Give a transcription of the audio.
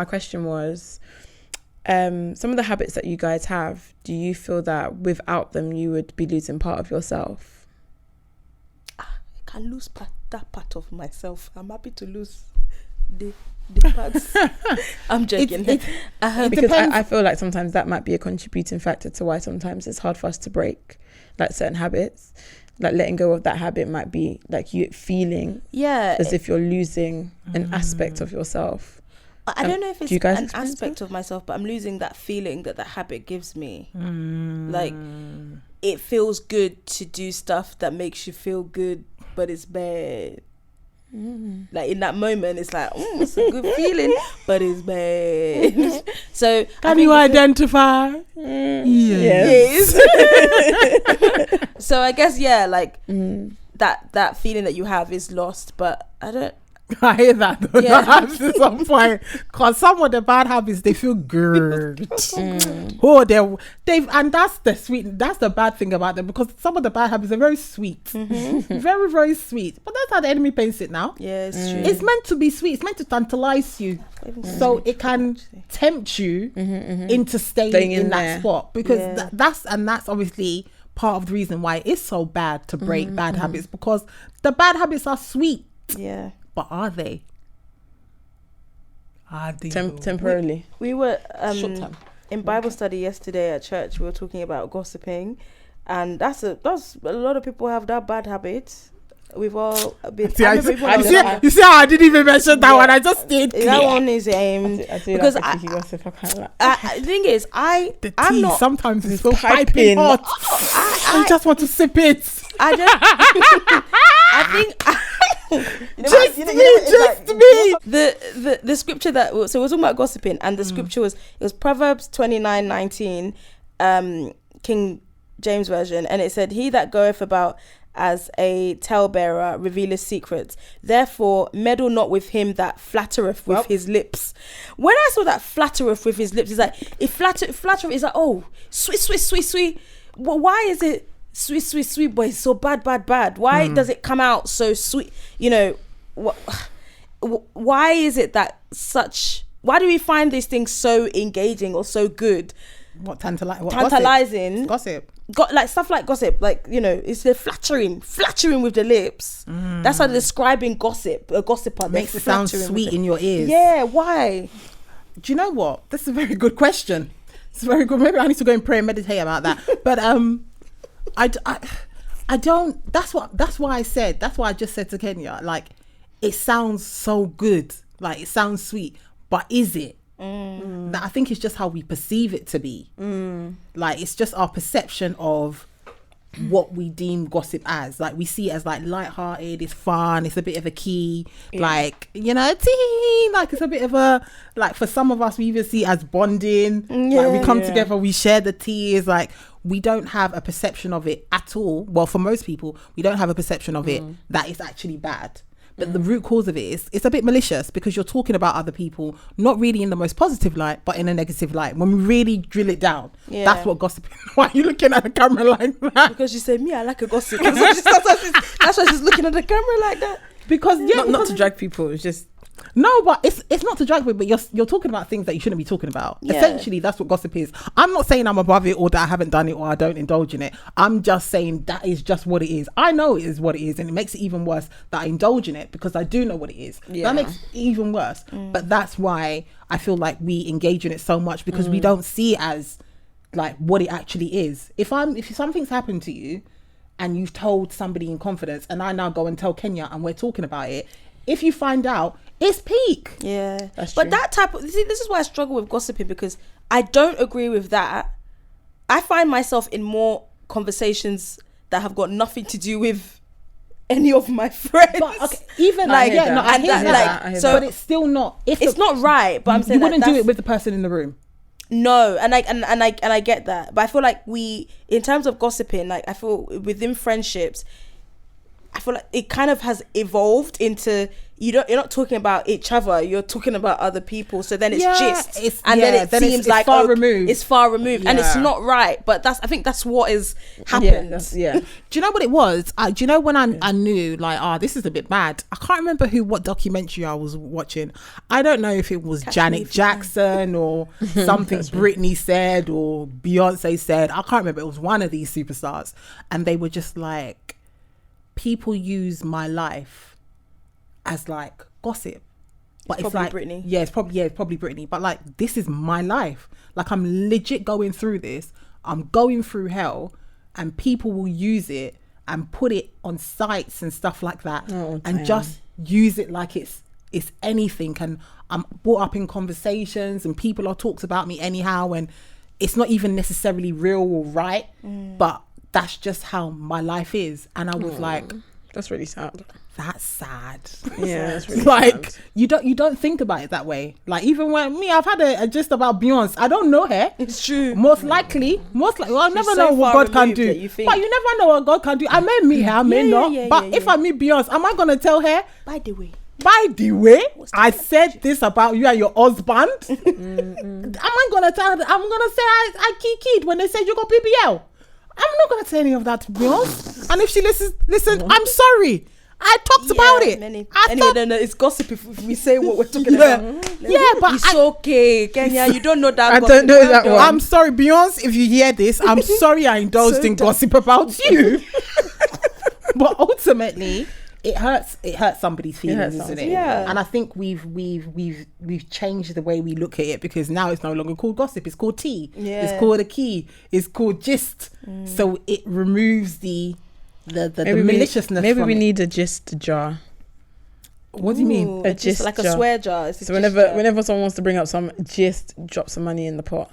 my question was, some of the habits that you guys have, do you feel that without them you would be losing part of yourself? I can lose that part of myself. I'm happy to lose the parts. I'm joking. Because I feel like sometimes that might be a contributing factor to why sometimes it's hard for us to break like certain habits. Like letting go of that habit might be like you feeling as if you're losing an aspect of yourself. I don't know if it's an aspect of myself, but I'm losing that feeling that habit gives me. Like, it feels good to do stuff that makes you feel good, but it's bad. Like, in that moment, it's like, it's a good feeling, but it's bad. So, can you identify? Yes. So, I guess, like, that feeling that you have is lost, but I don't. I hear that though. That's at some point, because some of the bad habits they feel good. They've and that's the bad thing about them, because some of the bad habits are very sweet, very very sweet. But that's how the enemy paints it now. Yeah, it's true. It's meant to be sweet. It's meant to tantalize you, so it can tempt you into staying in that spot, because that's obviously part of the reason why it's so bad to break bad habits, because the bad habits are sweet. Yeah. But are they? Temporarily. We were in Bible study yesterday at church. We were talking about gossiping, and that's a lot of people have that bad habit. We've all been. You see how I didn't even mention that one. I just stayed clear. That one is because the thing is, I'm not. Sometimes it's so piping hot. I just want to sip it. I think. Just me. The scripture that we're talking about gossiping, and the scripture was Proverbs 29:19, King James version, and it said, "He that goeth about as a talebearer revealeth secrets. Therefore meddle not with him that flattereth with his lips." When I saw that flattereth with his lips, it's like flattereth is like, oh, sweet. Well, why is it sweet, but it's so bad? Why does it come out so sweet? Why is it that why do we find these things so engaging or so good? Tantalizing gossip. Like stuff like gossip, like, it's the flattering with the lips. That's how they're describing gossip. A gossiper makes it sound sweet in your ears. Yeah, why? Do you know what? This is a very good question. It's very good. Maybe I need to go and pray and meditate about that. But I don't. That's why I just said to Kenya, like, it sounds so good, like it sounds sweet, but is it? I think it's just how we perceive it to be. Like, it's just our perception of what we deem gossip as. Like, we see it as like lighthearted, it's fun, it's a bit of a key, like, tea, like it's a bit of a, like, for some of us we even see it as bonding. Like, we come together, we share the tears. Like, we don't have a perception of it at all. Well, for most people, we don't have a perception of it that it's actually bad. But the root cause of it is, it's a bit malicious, because you're talking about other people, not really in the most positive light, but in a negative light. When we really drill it down, that's what gossip is. Why are you looking at the camera like that? Because she said, I like a gossip. That's why she's looking at the camera like that. Because, not to drag people, it's just... No, but it's not to drag people, but you're talking about things that you shouldn't be talking about. Essentially, that's what gossip is. I'm not saying I'm above it, or that I haven't done it, or I don't indulge in it. I'm just saying that is just what it is. I know it is what it is, and it makes it even worse that I indulge in it, because I do know what it is. That makes it even worse. But that's why I feel like we engage in it so much, because we don't see it as like what it actually is. If something's happened to you and you've told somebody in confidence, and I now go and tell Kenya and we're talking about it, if you find out, it's peak. Yeah, that's but true. that type of, this is why I struggle with gossiping, because I don't agree with that. I find myself in more conversations that have got nothing to do with any of my friends. But okay, even like, I hear that. So, but it's still not. It's not right. But I'm saying you wouldn't do it with the person in the room. No, and I get that, but I feel like in terms of gossiping, like, I feel within friendships, I feel like it kind of has evolved into you're not talking about each other, you're talking about other people. So then it's gist, and then it seems it's like far removed. It's far removed, and it's not right. But I think that's what has happened. Yeah. Do you know what it was? Do you know when I knew like, this is a bit bad? I can't remember what documentary I was watching. I don't know if it was Janet Jackson or something Britney said or Beyonce said. I can't remember. It was one of these superstars, and they were just like, people use my life as like gossip, but it's like Britney. It's probably Britney. But like, this is my life. Like, I'm legit going through this. I'm going through hell, and people will use it and put it on sites and stuff like that, and just use it like it's anything. And I'm brought up in conversations, and people are talked about me anyhow, and it's not even necessarily real or right, but that's just how my life is. And I was like, that's really sad. That's sad. Yeah, that's really like sad. you don't think about it that way. Like, even when I've had a gist about Beyonce. I don't know her. It's true. Most likely, well, I never know what God can do. But you never know what God can do. I may meet her, I may not. But if I meet Beyonce, am I gonna tell her? By the way, I said this about you and your husband. Am I gonna tell her? I'm gonna say I kid when they said you got BBL. I'm not gonna say any of that to Beyonce. And if she listen, I'm sorry. I talked about it. No, it's gossip if we say what we're talking about. But it's okay, Kenya. You don't know that. I don't know that one. I'm sorry, Beyonce, if you hear this. I'm sorry I indulged in gossip about you. But ultimately, it hurts somebody's feelings, isn't it? Yeah. And I think we've changed the way we look at it, because now it's no longer called gossip. It's called tea. Yeah. It's called a key. It's called gist. So it removes the maliciousness. Maybe we need a gist jar. What do you mean? A gist, like jar. A swear jar. So whenever someone wants to bring up some gist, drop some money in the pot.